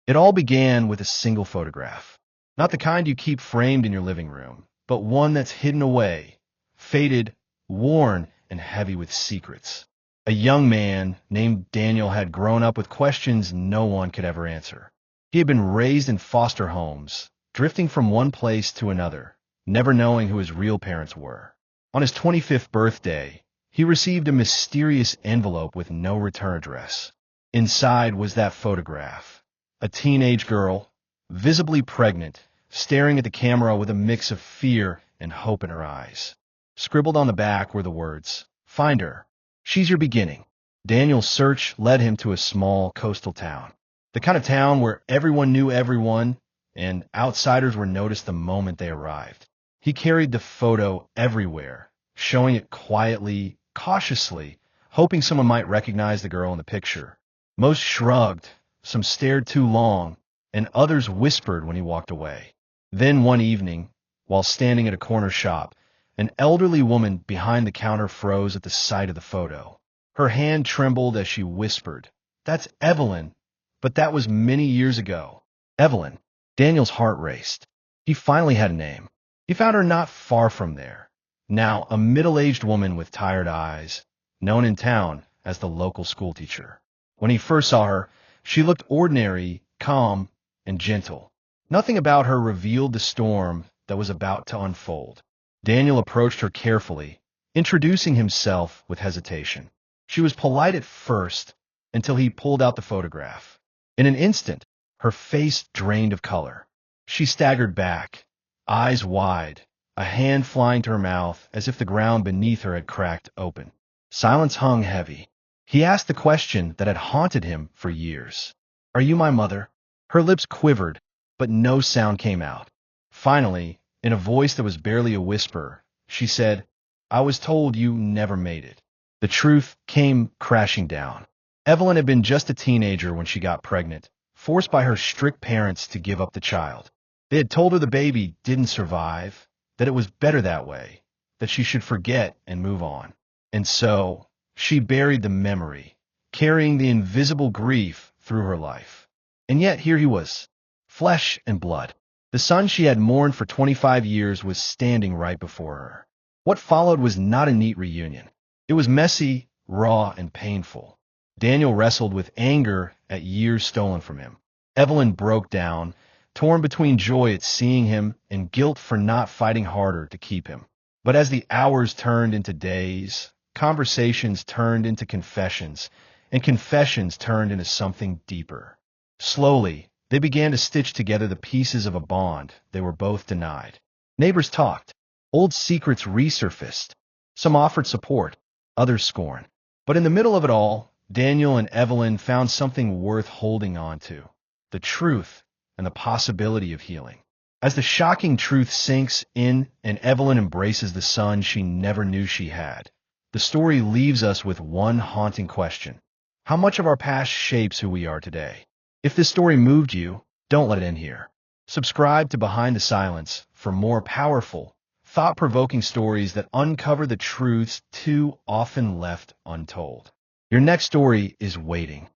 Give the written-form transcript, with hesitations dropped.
It all began with a single photograph. Not the kind you keep framed in your living room, but one that's hidden away, faded, worn, and heavy with secrets. A young man named Daniel had grown up with questions no one could ever answer. He had been raised in foster homes, drifting from one place to another, never knowing who his real parents were. On his 25th birthday, he received a mysterious envelope with no return address. Inside was that photograph. A teenage girl, visibly pregnant, staring at the camera with a mix of fear and hope in her eyes. Scribbled on the back were the words, "Find her. She's your beginning." Daniel's search led him to a small coastal town. The kind of town where everyone knew everyone and outsiders were noticed the moment they arrived. He carried the photo everywhere, showing it quietly, cautiously, hoping someone might recognize the girl in the picture. Most shrugged, some stared too long, and others whispered when he walked away. Then one evening, while standing at a corner shop, an elderly woman behind the counter froze at the sight of the photo. Her hand trembled as she whispered, "That's Evelyn, but that was many years ago." Evelyn. Daniel's heart raced. He finally had a name. He found her not far from there. Now a middle-aged woman with tired eyes, known in town as the local schoolteacher. When he first saw her, she looked ordinary, calm, and gentle. Nothing about her revealed the storm that was about to unfold. Daniel approached her carefully, introducing himself with hesitation. She was polite at first, until he pulled out the photograph. In an instant, her face drained of color. She staggered back, eyes wide, a hand flying to her mouth as if the ground beneath her had cracked open. Silence hung heavy. He asked the question that had haunted him for years. "Are you my mother?" Her lips quivered, but no sound came out. Finally, in a voice that was barely a whisper, she said, "I was told you never made it." The truth came crashing down. Evelyn had been just a teenager when she got pregnant, forced by her strict parents to give up the child. They had told her the baby didn't survive, that it was better that way, that she should forget and move on. And so, she buried the memory, carrying the invisible grief through her life. And yet here he was, flesh and blood. The son she had mourned for 25 years was standing right before her. What followed was not a neat reunion. It was messy, raw, and painful. Daniel wrestled with anger at years stolen from him. Evelyn broke down, torn between joy at seeing him and guilt for not fighting harder to keep him. But as the hours turned into days, conversations turned into confessions, and confessions turned into something deeper. Slowly, they began to stitch together the pieces of a bond they were both denied. Neighbors talked. Old secrets resurfaced. Some offered support, others scorn. But in the middle of it all, Daniel and Evelyn found something worth holding on to: the truth and the possibility of healing. As the shocking truth sinks in and Evelyn embraces the son she never knew she had, the story leaves us with one haunting question: how much of our past shapes who we are today? If this story moved you, don't let it end here. Subscribe to Behind the Silence for more powerful, thought-provoking stories that uncover the truths too often left untold. Your next story is waiting.